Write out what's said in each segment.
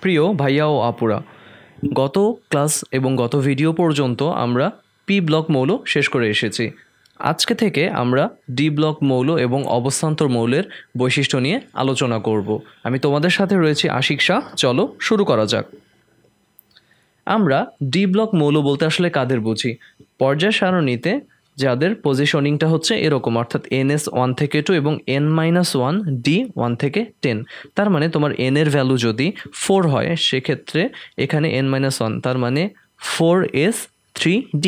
প্রিয় ভাইয়া ও আপুরা, গত ক্লাস এবং গত ভিডিও পর্যন্ত আমরা পি ব্লক মৌল শেষ করে এসেছি। আজকে থেকে আমরা ডি ব্লক মৌল এবং অবস্থান্তর মৌলের বৈশিষ্ট্য নিয়ে আলোচনা করব। আমি তোমাদের সাথে রয়েছি আশিক শাহ। চলো শুরু করা যাক। আমরা ডি ব্লক মৌল বলতে আসলে কাদের বুঝি? পর্যায় সারণীতে যাদের পজিশনিংটা হচ্ছে এরকম, অর্থাৎ NS 1 থেকে 2 এবং N-1 D 1 থেকে 10। তার মানে তোমার N এর ভ্যালু যদি 4 হয়, সেক্ষেত্রে এখানে N-1, তার মানে 4S 3D।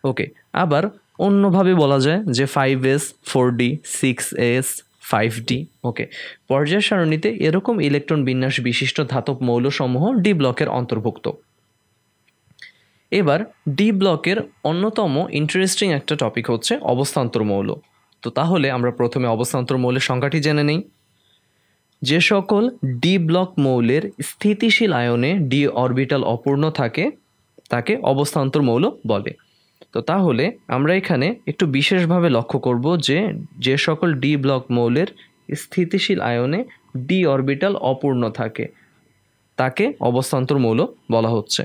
ওকে, আবার অন্যভাবে বলা যায় যে 5S 4D 6S 5D। ওকে, পর্যায় সারণীতে এরকম ইলেকট্রন বিন্যাস বিশিষ্ট ধাতব মৌলসমূহ ডি ব্লকের অন্তর্ভুক্ত। এবার ডি ব্লকের অন্যতম ইন্টারেস্টিং একটা টপিক হচ্ছে অবস্থান্তর মৌল। তো তাহলে আমরা প্রথমে অবস্থান্তর মৌলের সংজ্ঞাটি জেনে নেই। যে সকল ডি ব্লক মৌলের স্থিতিশীল আয়নে ডি অরবিটাল অপূর্ণ থাকে তাকে অবস্থান্তর মৌল বলে। তো তাহলে আমরা এখানে একটু বিশেষভাবে লক্ষ্য করব যে সকল ডি ব্লক মৌলের স্থিতিশীল আয়নে ডি অরবিটাল অপূর্ণ থাকে তাকে অবস্থান্তর মৌল বলা হচ্ছে।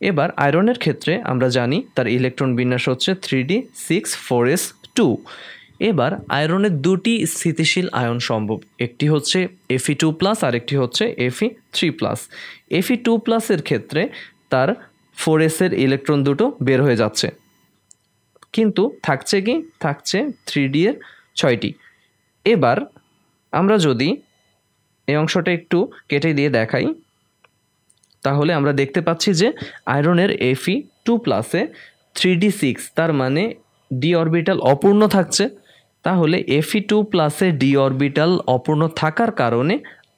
এবার আয়রনের ক্ষেত্রে আমরা জানি তার ইলেকট্রন বিন্যাস হচ্ছে 3D6 4s2। এবার আয়রনের দুটি স্থিতিশীল আয়ন সম্ভব, একটি হচ্ছে Fe2+ আর একটি হচ্ছে Fe3+। Fe2+ এর ক্ষেত্রে তার 4s এর ইলেকট্রন দুটো বের হয়ে যাচ্ছে, কিন্তু থাকছে 3D এর 6টি। এবার আমরা যদি এই অংশটা একটু কেটে দিয়ে দেখাই, তাহলে আমরা দেখতে পাচ্ছি যে আয়রনের Fe2+-এ 3D6, তার মানে ডি অরবিটাল অপূর্ণ থাকছে। তাহলে Fe2+-এ ডি অরবিটাল অপূর্ণ থাকার কারণে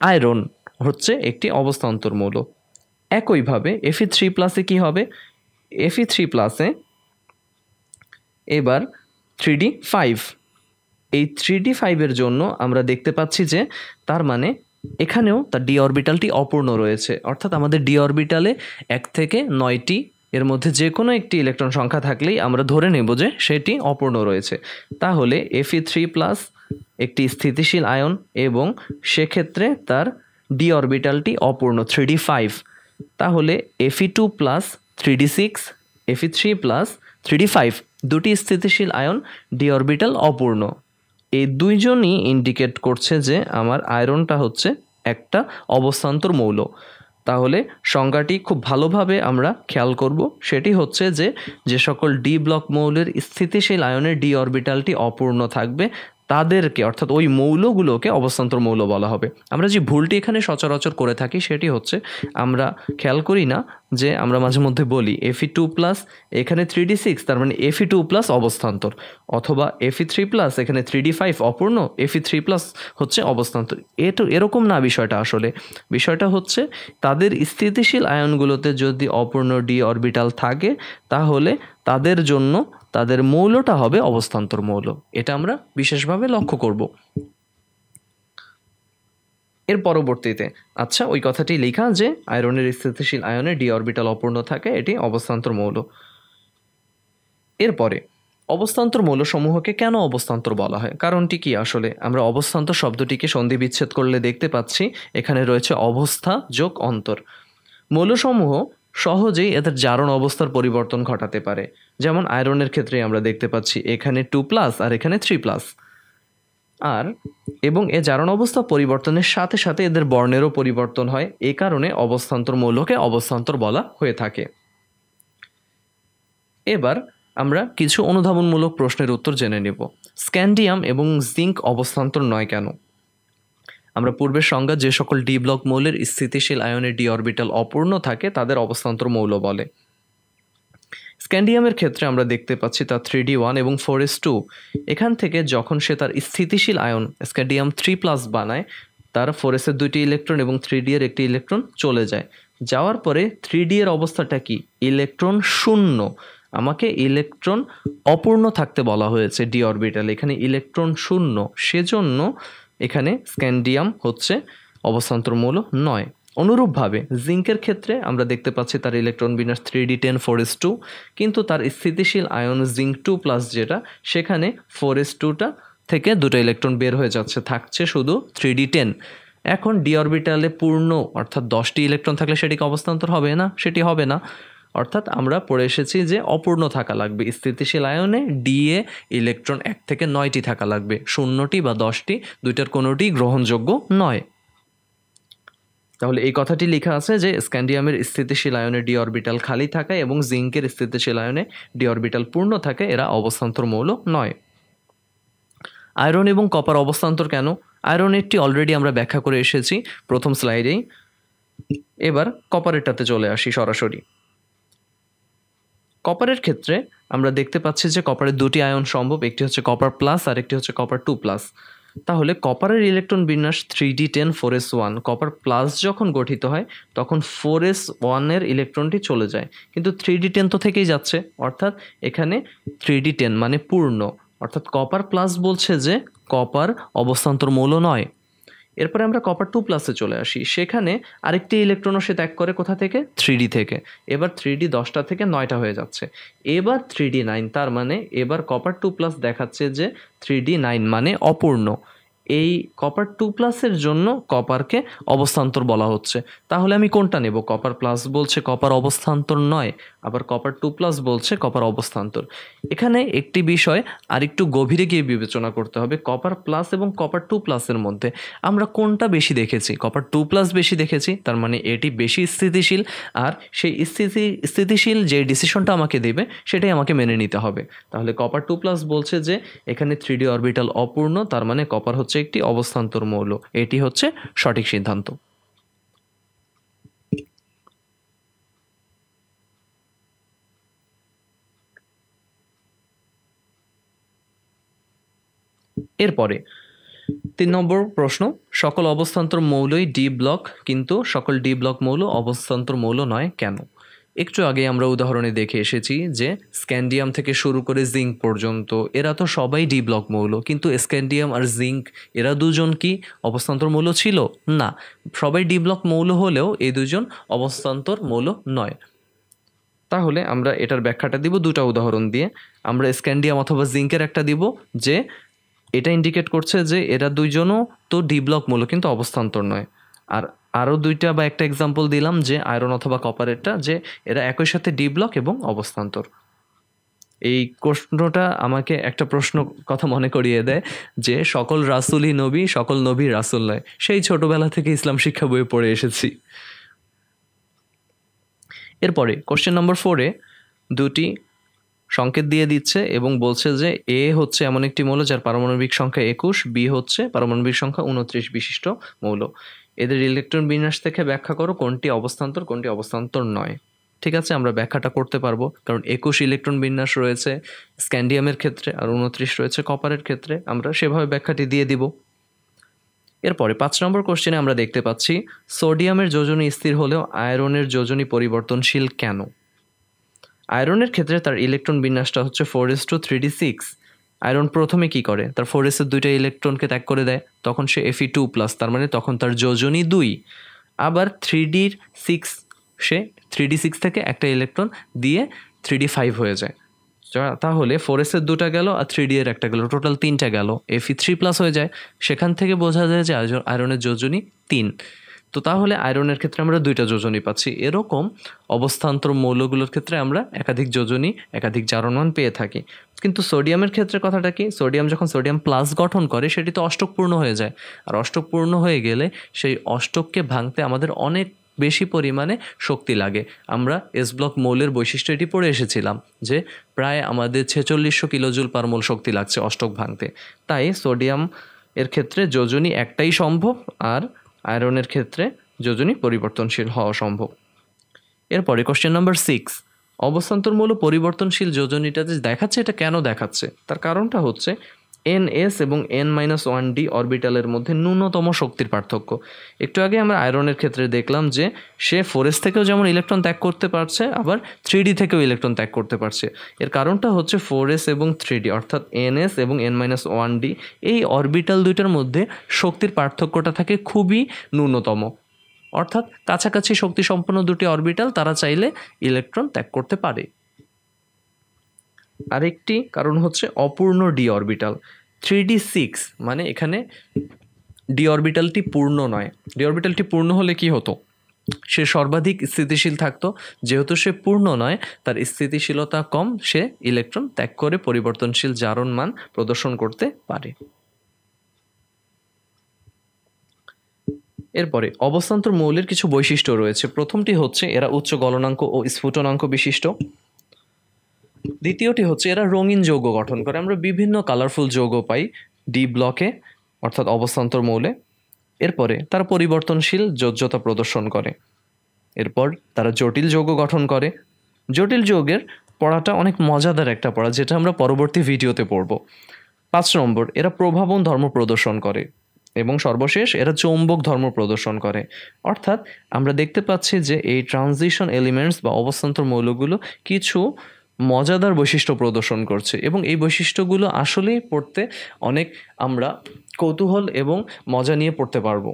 আয়রন হচ্ছে একটি অবস্থান্তর মৌল। একইভাবে Fe3+-এ কি হবে? Fe3+-এ এবার 3D5, এই 3D5-এর জন্য আমরা দেখতে পাচ্ছি যে তার মানে এখানেও তার ডি অরবিটালটি অপূর্ণ রয়েছে, অর্থাৎ আমাদের ডি অরবিটালে 1 থেকে 9টি এর মধ্যে যে কোনো একটি ইলেকট্রন সংখ্যা থাকলেই আমরা ধরে নেব যে সেটি অপূর্ণ রয়েছে। তাহলে Fe3+ একটি স্থিতিশীল আয়ন এবং সেক্ষেত্রে তার ডি অরবিটালটি অপূর্ণ 3D5। তাহলে Fe2+ 3D6, Fe3+ 3D5 দুটি স্থিতিশীল আয়ন, ডি অরবিটাল অপূর্ণ। এই দুইজনই ইন্ডিকেট করছে যে আমার আয়রনটা হচ্ছে একটা অবস্থান্তর মৌল। তাহলে সংজ্ঞাটি খুব ভালোভাবে আমরা খেয়াল করব। সেটি হচ্ছে যে সকল ডি ব্লক মৌলের স্থিতিশীল আয়নের ডি অরবিটালটি অপূর্ণ থাকবে তাদেরকে, অর্থাৎ ওই মৌলগুলোকে অবস্থান্তর মৌল বলা হবে। আমরা যে ভুলটি এখানে সচরাচর করে থাকি সেটি হচ্ছে আমরা খেয়াল করি না যে আমরা মাঝে মধ্যে বলি Fe2+ এখানে 3D6, তার মানে Fe2+ অবস্থান্তর, অথবা Fe3+ এখানে 3D5 অপূর্ণ, Fe3+ হচ্ছে অবস্থান্তর। এরকম না বিষয়টা। আসলে বিষয়টা হচ্ছে তাদের স্থিতিশীল আয়নগুলোতে যদি অপূর্ণ ডি অরবিটাল থাকে তাহলে তাদের জন্য তাদের মৌলটা হবে অবস্থান্তর মৌল। এটা আমরা বিশেষভাবে লক্ষ্য করব। এর পরবর্তীতে আচ্ছা ওই কথাটি লেখা যে আয়রনের স্থিতিশীল আয়নে ডি অরবিটাল অপূর্ণ থাকে, এটি অবস্থান্তর মৌল। এরপরে অবস্থান্তর মৌলসমূহকে কেন অবস্থান্তর বলা হয়, কারণটি কি? আসলে আমরা অবস্থান্তর শব্দটিকে সন্ধি বিচ্ছেদ করলে দেখতে পাচ্ছি এখানে রয়েছে অবস্থা যোগ অন্তর। মৌলসমূহ সহজেই এদের জারণ অবস্থার পরিবর্তন ঘটাতে পারে। যেমন আয়রনের ক্ষেত্রে আমরা দেখতে পাচ্ছি এখানে 2+ আর এখানে 3+। এবং এ জারণ অবস্থা পরিবর্তনের সাথে সাথে এদের বর্ণেরও পরিবর্তন হয়। এ কারণে অবস্থান্তর মৌলকে অবস্থান্তর বলা হয়ে থাকে। এবার আমরা কিছু অনুধাবনমূলক প্রশ্নের উত্তর জেনে নেব। স্ক্যান্ডিয়াম এবং জিঙ্ক অবস্থান্তর নয় কেন? আমরা পূর্বের সংজ্ঞা যে সকল ডি ব্লক মৌলের স্থিতিশীল আয়নে ডি অরবিটাল অপূর্ণ থাকে তাদের অবস্থান্তর মৌল বলে। স্ক্যান্ডিয়ামের ক্ষেত্রে আমরা দেখতে পাচ্ছি তার 3D1 এবং 4s2। এখান থেকে যখন সে তার স্থিতিশীল আয়ন স্ক্যান্ডিয়াম 3+ বানায়, তার 4s এর 2টি ইলেকট্রন এবং 3D এর একটি ইলেকট্রন চলে যায়। যাওয়ার পরে 3D এর অবস্থাটা কি? ইলেকট্রন শূন্য। আমাকে ইলেকট্রন অপূর্ণ থাকতে বলা হয়েছে ডি অরবিটাল, এখানে ইলেকট্রন শূন্য, সেজন্য এখানে স্ক্যান্ডিয়াম হচ্ছে অবস্থান্তর মৌল নয়। অনুরূপভাবে জিঙ্কের ক্ষেত্রে আমরা দেখতে পাচ্ছি তার ইলেকট্রন বিন্যাস 3D10 4s2, কিন্তু তার স্থিতিশীল আয়ন জিঙ্ক 2+, যেটা সেখানে 4s2টা থেকে দুটো ইলেকট্রন বের হয়ে যাচ্ছে, থাকছে শুধু 3D10। এখন ডি অরবিটালে পূর্ণ অর্থাৎ 10টি ইলেকট্রন থাকলে সেটিকে অবস্থান্তর হবে না, সেটি হবে না। অর্থাৎ আমরা পড়ে এসেছি যে অপূর্ণ থাকা লাগবে স্থিতিশীল আয়নে ডি এ ইলেকট্রন 1 থেকে 9টি থাকা লাগবে, 0টি বা 10টি দুইটার কোনোটি গ্রহণযোগ্য নয়। তাহলে এই কথাটি লেখা আছে যে স্ক্যান্ডিয়ামের স্থিতিশীল আয়নে ডি অরবিটাল খালি থাকায় এবং জিঙ্কের স্থিতিশীল আয়নে ডি অরবিটাল পূর্ণ থাকে, এরা অবস্থান্তর মৌল নয়। আয়রন এবং কপার অবস্থান্তর কেন? আয়রনেরটি অলরেডি আমরা ব্যাখ্যা করে এসেছি প্রথম স্লাইডেই। এবার কপারেরটাতে চলে আসি সরাসরি। কপারের ক্ষেত্রে আমরা দেখতে পাচ্ছি যে কপারের দুটি আয়ন সম্ভব, একটি হচ্ছে কপার প্লাস আর একটি হচ্ছে কপার 2+। তাহলে কপারের ইলেকট্রন বিন্যাস 3d10 4s1। কপার প্লাস যখন গঠিত হয় তখন 4s1 এর ইলেকট্রনটি চলে যায়, কিন্তু 3d10 তো থেকেই যাচ্ছে, অর্থাৎ এখানে 3d10 মানে পূর্ণ, অর্থাৎ কপার প্লাস বলছে যে কপার অবস্থান্তর মৌল নয়। এরপরে আমরা কপার 2+-এ চলে আসি, সেখানে আরেকটি ইলেকট্রনও সে ত্যাগ করে কোথা থেকে? 3d থেকে। এবার 3d 10টা থেকে 9টা হয়ে যাচ্ছে, এবার 3d9, তার মানে এবার কপার 2+ দেখাচ্ছে যে 3d9 মানে অপূর্ণ। এই কপার 2+-এর জন্য কপারকে অবস্থান্তর বলা হচ্ছে। তাহলে আমি কোনটা নেব? কপার প্লাস বলছে কপার অবস্থান্তর নয়, আবার কপার 2+ বলছে কপার অবস্থান্তর। এখানে একটি বিষয় আরেকটু গভীরে গিয়ে বিবেচনা করতে হবে। কপার প্লাস এবং কপার 2+-এর মধ্যে আমরা কোনটা বেশি দেখেছি? কপার 2+ বেশি দেখেছি, তার মানে এটি বেশি স্থিতিশীল, আর সেই স্থিতিশীল যে ডিসিশনটা আমাকে দেবে সেটাই আমাকে মেনে নিতে হবে। তাহলে কপার 2+ বলছে যে এখানে 3d অরবিটাল অপূর্ণ, তার মানে কপার হচ্ছে একটি অবস্থান্তর মৌল। এটি হচ্ছে সঠিক সিদ্ধান্ত। এরপরে 3 নম্বর প্রশ্ন, সকল অবস্থান্তর মৌলই ডি ব্লক, কিন্তু সকল ডি ব্লক মৌল অবস্থান্তর মৌল নয় কেন? একটু আগে আমরা উদাহরণে দেখে এসেছি যে স্ক্যান্ডিয়াম থেকে শুরু করে জিঙ্ক পর্যন্ত এরা তো সবাই ডি ব্লক মৌল, কিন্তু স্ক্যান্ডিয়াম আর জিঙ্ক এরা দুজন কি অবস্থান্তর মৌল ছিল? না, সবাই ডি ব্লক মৌল হলেও এই দুজন অবস্থান্তর মৌল নয়। তাহলে আমরা এটার ব্যাখ্যাটা দিব দুটো উদাহরণ দিয়ে। আমরা স্ক্যান্ডিয়াম অথবা জিঙ্কের একটা দিব যে এটা ইন্ডিকেট করছে যে এরা দুইজনও তো ডি ব্লক মৌল কিন্তু অবস্থান্তর নয়। আর আরও দুইটা বা একটা এক্সাম্পল দিলাম যে আয়রন অথবা কপারেরটা, যে এরা একই সাথে ডি ব্লক এবং অবস্থান্তর। এই প্রশ্নটা আমাকে একটা প্রশ্ন কথা মনে করিয়ে দেয় যে সকল রাসূলই নবী, সকল নবী রাসূল নয়। সেই ছোটবেলা থেকে ইসলাম শিক্ষা বইয়ে পড়ে এসেছি। এরপরে কোশ্চেন নম্বর 4-এ দুটি সংকেত দিয়ে দিচ্ছে এবং বলছে যে এ হচ্ছে এমন একটি মৌল যার পারমাণবিক সংখ্যা 21, বি হচ্ছে পারমাণবিক সংখ্যা 29 বিশিষ্ট মৌল। এদের ইলেকট্রন বিন্যাস থেকে ব্যাখ্যা করো কোনটি অবস্থান্তর কোনটি অবস্থান্তর নয়। ঠিক আছে, আমরা ব্যাখ্যাটা করতে পারবো, কারণ 21 ইলেকট্রন বিন্যাস রয়েছে স্ক্যান্ডিয়ামের ক্ষেত্রে আর 29 রয়েছে কপারের ক্ষেত্রে, আমরা সেভাবে ব্যাখ্যাটি দিয়ে দিব। এরপরে 5 নম্বর কোশ্চেনে আমরা দেখতে পাচ্ছি সোডিয়ামের যোজনী স্থির হলেও আয়রনের যোজনী পরিবর্তনশীল কেন? আয়রনের ক্ষেত্রে তার ইলেকট্রন বিন্যাসটা হচ্ছে 4s2 3d6। আয়রন প্রথমে কি করে? তার 4s-এর দুইটা ইলেকট্রনকে ত্যাগ করে দেয়, তখন সে Fe2+, তার মানে তখন তার যোজনী 2। আবার 3d6, সে 3d6 থেকে একটা ইলেকট্রন দিয়ে 3d5 হয়ে যায়। তাহলে 4s-এর দুটা গেল আর 3d এর একটা গেল, টোটাল 3টা গেল, Fe3+ হয়ে যায়। সেখান থেকে বোঝা যায় যে আয়রনের যোজনী 3। তো তাহলে আয়রনের ক্ষেত্রে আমরা দুইটা যোজনী পাচ্ছি। এরকম অবস্থান্তর মৌলগুলোর ক্ষেত্রে আমরা একাধিক যোজনী একাধিক জারণমান পেয়ে থাকি। কিন্তু সোডিয়ামের ক্ষেত্রে কথাটা কি? সোডিয়াম যখন সোডিয়াম প্লাস গঠন করে সেটি তো অষ্টক পূর্ণ হয়ে যায়, আর অষ্টক পূর্ণ হয়ে গেলে সেই অষ্টককে ভাঙতে আমাদের অনেক বেশি পরিমাণে শক্তি লাগে। আমরা এস ব্লক মৌলের বৈশিষ্ট্য এটি পড়ে এসেছিলাম যে প্রায় আমাদের 4600 কিলোজুল পার মোল শক্তি লাগছে অষ্টক ভাঙতে। তাই সোডিয়াম এর ক্ষেত্রে যোজনী একটাই সম্ভব, আর আয়রনের ক্ষেত্রে যোজনী পরিবর্তনশীল হওয়া সম্ভব। এরপরে কোশ্চেন নাম্বার 6, অবস্থান্তর মৌল পরিবর্তনশীল যোজনীটা যে দেখাচ্ছে এটা কেন দেখাচ্ছে? তার কারণটা হচ্ছে NS এবং N-1d অরবিটালের মধ্যে ন্যূনতম শক্তির পার্থক্য। একটু আগে আমরা আয়রনের ক্ষেত্রে দেখলাম যে সে 4s থেকেও যেমন ইলেকট্রন ত্যাগ করতে পারছে, আবার 3d থেকেও ইলেকট্রন ত্যাগ করতে পারছে। এর কারণটা হচ্ছে 4s এবং 3d অর্থাৎ NS এবং N-1d এই অরবিটাল দুইটার মধ্যে শক্তির পার্থক্যটা থাকে খুবই ন্যূনতম, অর্থাৎ কাছাকাছি শক্তি সম্পন্ন দুটি অরবিটাল তারা চাইলে ইলেকট্রন ত্যাগ করতে পারে। আরেকটি কারণ হচ্ছে অপূর্ণ ডি অরবিটাল। 3d6 মানে এখানে ডি অরবিটালটি পূর্ণ নয়। ডি অরবিটালটি পূর্ণ হলে কি হতো, সে সর্বাধিক স্থিতিশীল থাকতো। যেহেতু সে পূর্ণ নয়, তার স্থিতিশীলতা কম, সে ইলেকট্রন ত্যাগ করে পরিবর্তনশীল জারণ মান প্রদর্শন করতে পারে। এরপরে অবস্থান্তর মৌলের কিছু বৈশিষ্ট্য রয়েছে। প্রথমটি হচ্ছে এরা উচ্চ গলনাঙ্ক ও স্ফুটনাঙ্ক বিশিষ্ট। দ্বিতীয়টি হচ্ছে এরা রঙিন যৌগ গঠন করে। আমরা বিভিন্ন কালারফুল যৌগ পাই ডি ব্লকে অর্থাৎ অবস্থান্তর মৌলে। এরপরে তারা পরিবর্তনশীল যোজ্যতা প্রদর্শন করে। এরপর তারা জটিল যৌগ গঠন করে। জটিল যৌগের পড়াটা অনেক মজাদার একটা পড়া, যেটা আমরা পরবর্তী ভিডিওতে পড়ব। 5 নম্বর, এরা প্রভাবন ধর্ম প্রদর্শন করে। এবং সর্বশেষ এরা চৌম্বক ধর্ম প্রদর্শন করে। অর্থাৎ আমরা দেখতে পাচ্ছি যে এই ট্রানজিশন এলিমেন্টস বা অবস্থান্তর মৌলগুলো কিছু মজাদার বৈশিষ্ট্য প্রদর্শন করছে, এবং এই বৈশিষ্ট্যগুলো আসলেই পড়তে অনেক আমরা কৌতূহল এবং মজা নিয়ে পড়তে পারবো।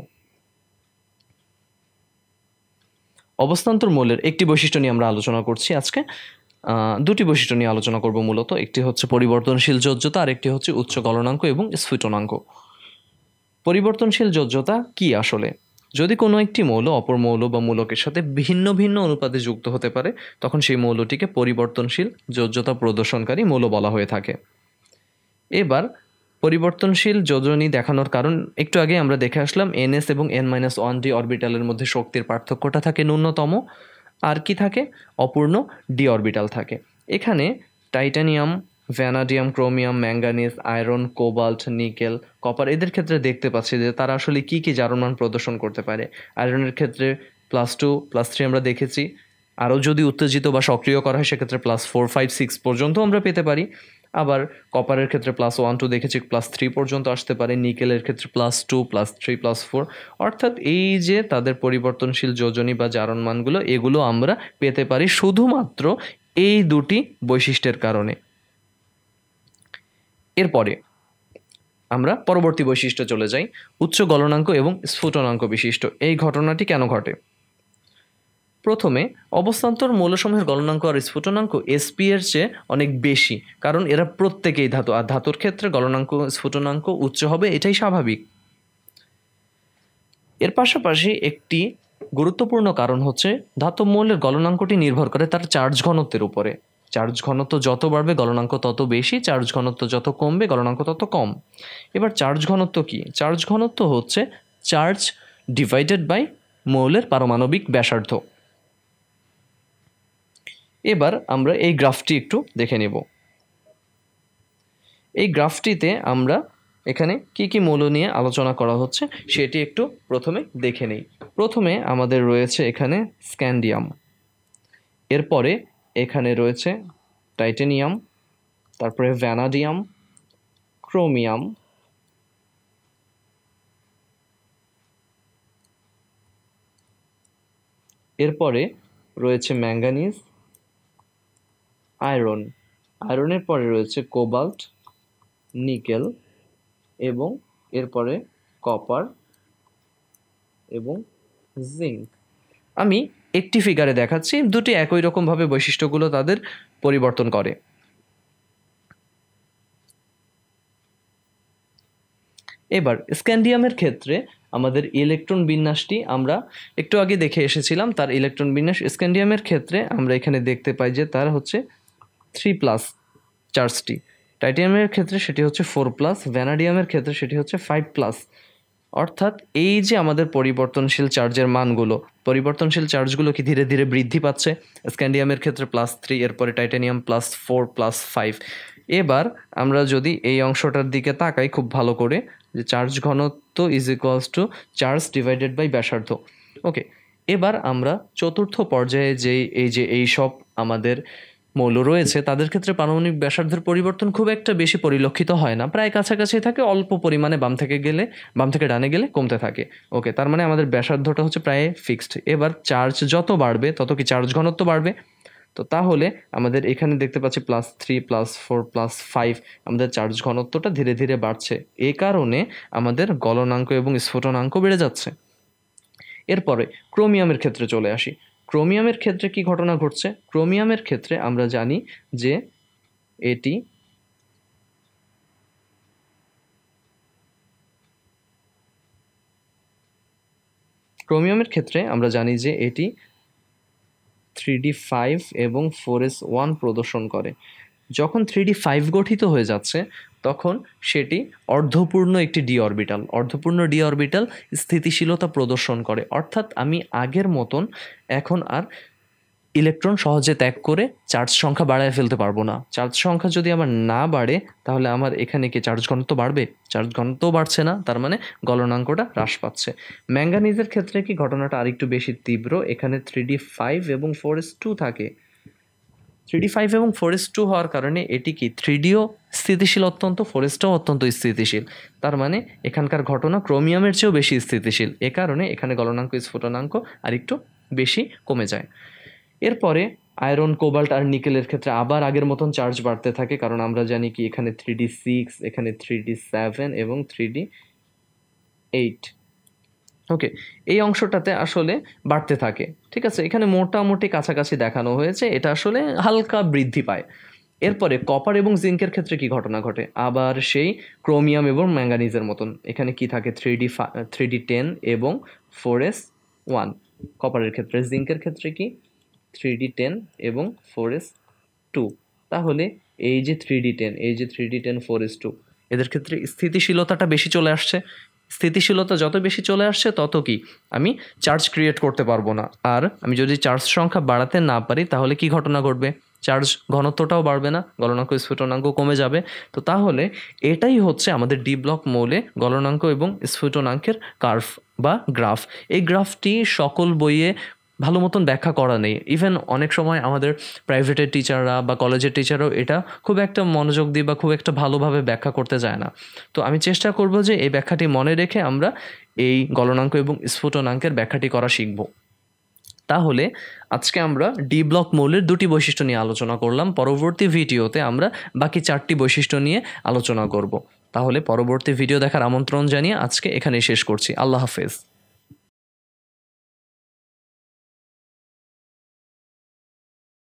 অবস্থান্তর মৌলের একটি বৈশিষ্ট্য নিয়ে আমরা আলোচনা করছি আজকে। দুটি বৈশিষ্ট্য নিয়ে আলোচনা করব মূলত। একটি হচ্ছে পরিবর্তনশীল যোজ্যতা, আর একটি হচ্ছে উচ্চ গলনাঙ্ক এবং স্ফুটনাঙ্ক। পরিবর্তনশীল যোজ্যতা কি আসলে? যদি কোনো একটি মৌল অপর মৌল বা মূলকের সাথে ভিন্ন ভিন্ন অনুপাতে যুক্ত হতে পারে, তখন সেই মৌলটিকে পরিবর্তনশীল যোজ্যতা প্রদর্শনকারী মৌল বলা হয়ে থাকে। এবার পরিবর্তনশীল যোজনী দেখানোর কারণ একটু আগে আমরা দেখে আসলাম। NS এবং N-1d অরবিটালের মধ্যে শক্তির পার্থক্যটা থাকে ন্যূনতম। আর কি থাকে? অপূর্ণ ডি অরবিটাল থাকে। এখানে titanium, vanadium, chromium, manganese, iron, cobalt, nickel, copper এদের ক্ষেত্রে দেখতে পাচ্ছি যে তারা আসলে কি কি জারণমান প্রদর্শন করতে পারে। আয়রনের ক্ষেত্রে +2, +3 আমরা দেখেছি। আরও যদি উত্তেজিত বা সক্রিয় করা হয় সেক্ষেত্রে +4, 5, 6 পর্যন্ত আমরা পেতে পারি। আবার কপারের ক্ষেত্রে +1, 2 দেখেছি, +3 পর্যন্ত আসতে পারে। নিকেলের ক্ষেত্রে +2, +3, +4। অর্থাৎ এই যে তাদের পরিবর্তনশীল যোজনী বা জারণ মানগুলো, এগুলো আমরা পেতে পারি শুধুমাত্র এই দুটি বৈশিষ্ট্যের কারণে। এরপরে আমরা পরবর্তী বৈশিষ্ট্য চলে যাই, উচ্চ গলনাঙ্ক এবং স্ফুটনাঙ্ক বিশিষ্ট। এই ঘটনাটি কেন ঘটে? প্রথমে অবস্থান্তর মৌলসমূহের গলনাঙ্ক আর স্ফুটনাঙ্ক sp এর চেয়ে অনেক বেশি, কারণ এরা প্রত্যেকেই ধাতু, আর ধাতুর ক্ষেত্রে গলনাঙ্ক স্ফুটনাঙ্ক উচ্চ হবে, এটাই স্বাভাবিক। এর পাশাপাশি একটি গুরুত্বপূর্ণ কারণ হচ্ছে ধাতব মৌলের গলনাঙ্কটি নির্ভর করে তার চার্জ ঘনত্বের উপরে। চার্জ ঘনত্ব যত বাড়বে গলনাঙ্ক তত বেশি, চার্জ ঘনত্ব যত কমবে গলনাঙ্ক তত কম। এবার চার্জ ঘনত্ব কি? চার্জ ঘনত্ব হচ্ছে চার্জ ডিভাইডেড বাই মৌলের পারমাণবিক ব্যাসার্ধ। এবার আমরা এই গ্রাফটি একটু দেখে নেব। এই গ্রাফটিতে আমরা এখানে কি কি মৌল নিয়ে আলোচনা করা হচ্ছে সেটি একটু প্রথমে দেখে নেই। প্রথমে আমাদের রয়েছে এখানে স্ক্যান্ডিয়াম, এরপরে এখানে রয়েছে টাইটানিয়াম, তারপরে ভ্যানাডিয়াম, ক্রোমিয়াম, এরপরে রয়েছে ম্যাঙ্গানিজ, আয়রন, আয়রনের পরে রয়েছে কোবাল্ট, নিকেল, এবং এরপরে কপার এবং জিঙ্ক। আমি একটি ফিগারে দেখাচ্ছি, দুটি একই রকমভাবে বৈশিষ্ট্যগুলো তাদের পরিবর্তন করে। এবার স্ক্যান্ডিয়ামের ক্ষেত্রে আমাদের ইলেকট্রন বিন্যাসটি আমরা একটু আগে দেখে এসেছিলাম। তার ইলেকট্রন বিন্যাস স্ক্যান্ডিয়ামের ক্ষেত্রে আমরা এখানে দেখতে পাই যে তার হচ্ছে 3+ চার্জটি। টাইটানিয়ামের ক্ষেত্রে সেটি হচ্ছে 4+, ভ্যানাডিয়ামের ক্ষেত্রে সেটি হচ্ছে 5+। অর্থাৎ এই যে আমাদের পরিবর্তনশীল চার্জের মানগুলো, পরিবর্তনশীল চার্জগুলো কি ধীরে ধীরে বৃদ্ধি পাচ্ছে। স্ক্যান্ডিয়ামের ক্ষেত্রে +3, এরপরে টাইটানিয়াম +4, +5। এবার আমরা যদি এই অংশটার দিকে তাকাই খুব ভালো করে, যে চার্জ ঘনত্ব = চার্জ ডিভাইডেড বাই ব্যাসার্ধ। ওকে, এবার আমরা চতুর্থ পর্যায়ে এই সব আমাদের মৌল রয়েছে তাদের ক্ষেত্রে পারমাণবিক ব্যাসার্ধের পরিবর্তন খুব একটা বেশি পরিলক্ষিত হয় না, প্রায় কাছাকাছি থাকে, অল্প পরিমাণে বাম থেকে ডানে গেলে কমতে থাকে। ওকে, তার মানে আমাদের ব্যাসার্ধটা হচ্ছে প্রায় ফিক্সড। এবার চার্জ যত বাড়বে তত কি চার্জ ঘনত্ব বাড়বে। তো তাহলে আমাদের এখানে দেখতে পাচ্ছি +3, +4, +5, আমাদের চার্জ ঘনত্বটা ধীরে ধীরে বাড়ছে। এই কারণে আমাদের গলনাঙ্ক এবং স্ফুটনাঙ্ক বেড়ে যাচ্ছে। এরপরে ক্রোমিয়ামের ক্ষেত্রে চলে আসি। ক্রোমিয়ামের ক্ষেত্রে কি ঘটনা ঘটছে? ক্রোমিয়ামের ক্ষেত্রে আমরা জানি যে এটি ক্রোমিয়ামের ক্ষেত্রে আমরা জানি যে এটি 3d5 এবং 4s1 প্রদর্শন করে। যখন 3d5 গঠিত হয়ে যাচ্ছে তখন সেটি অর্ধপূর্ণ একটি ডি অরবিটাল। অর্ধপূর্ণ ডি অরবিটাল স্থিতিশীলতা প্রদর্শন করে, অর্থাৎ আমি আগের মতন এখন আর ইলেকট্রন সহজে ত্যাগ করে চার্জ সংখ্যা বাড়ায় ফেলতে পারবো না। চার্জ সংখ্যা যদি আমার না বাড়ে তাহলে আমার এখানে কি চার্জ ঘনত্ব বাড়বে? চার্জ ঘনত্বও বাড়ছে না, তার মানে গলনাঙ্কটা হ্রাস পাচ্ছে। ম্যাঙ্গানিজের ক্ষেত্রে কি ঘটনাটা আরেকটু বেশি তীব্র। এখানে 3d5 এবং 4s2 থাকে। 3d5 এবং 4s2 হওয়ার কারণে এটি কি 3dও স্থিতিশীল অত্যন্ত, 4sটাও অত্যন্ত স্থিতিশীল। তার মানে এখানকার ঘটনা ক্রোমিয়ামের চেয়েও বেশি স্থিতিশীল। এ কারণে এখানে গলনাঙ্ক স্ফুটনাঙ্ক আরেকটু বেশি কমে যায়। এরপরে আয়রন, কোবাল্ট আর নিকেলের ক্ষেত্রে আবার আগের মতন চার্জ বাড়তে থাকে, কারণ আমরা জানি কি এখানে 3d6, এখানে 3d7 এবং 3d8। ওকে, এই অংশটাতে আসলে বাড়তে থাকে। ঠিক আছে, এখানে মোটামুটি কাছাকাছি দেখানো হয়েছে, এটা আসলে হালকা বৃদ্ধি পায়। এরপরে কপার এবং জিঙ্কের ক্ষেত্রে কি ঘটনা ঘটে? আবার সেই ক্রোমিয়াম এবং ম্যাঙ্গানিজের মতন এখানে কি থাকে 3d10 এবং 4s1 কপারের ক্ষেত্রে। জিঙ্কের ক্ষেত্রে কি 3d10 এবং 4s2। তাহলে এই যে 3d10, এই যে 3d10, 4s2, এদের ক্ষেত্রে স্থিতিশীলতাটা বেশি চলে আসছে। স্থিতিশীলতা যত বেশি চলে আসছে তত কি আমি চার্জ ক্রিয়েট করতে পারবো না। আর আমি যদি চার্জ সংখ্যা বাড়াতে না পারি তাহলে কি ঘটনা ঘটবে? চার্জ ঘনত্বটাও বাড়বে না, গলনাঙ্ক স্ফুটনাঙ্ক কমে যাবে। তো তাহলে এটাই হচ্ছে আমাদের ডি ব্লক মৌলে গলনাঙ্ক এবং স্ফুটনাঙ্কের কার্ভ বা গ্রাফ। এই গ্রাফটি সকল বইয়ে ভালো মতন ব্যাখ্যা করা নেই। ইভেন অনেক সময় আমাদের প্রাইভেটের টিচাররা বা কলেজের টিচাররাও এটা খুব একটা মনোযোগ দিয়ে বা খুব একটা ভালোভাবে ব্যাখ্যা করতে যায় না। তো আমি চেষ্টা করব যে এই ব্যাখ্যাটি মনে রেখে আমরা এই গলনাঙ্ক এবং স্ফুটনাঙ্কের ব্যাখ্যাটি করা শিখব। তাহলে আজকে আমরা ডি ব্লক মৌলের দুটি বৈশিষ্ট্য নিয়ে আলোচনা করলাম। পরবর্তী ভিডিওতে আমরা বাকি 4টি বৈশিষ্ট্য নিয়ে আলোচনা করব। তাহলে পরবর্তী ভিডিও দেখার আমন্ত্রণ জানিয়ে আজকে এখানেই শেষ করছি। আল্লাহ হাফেজ।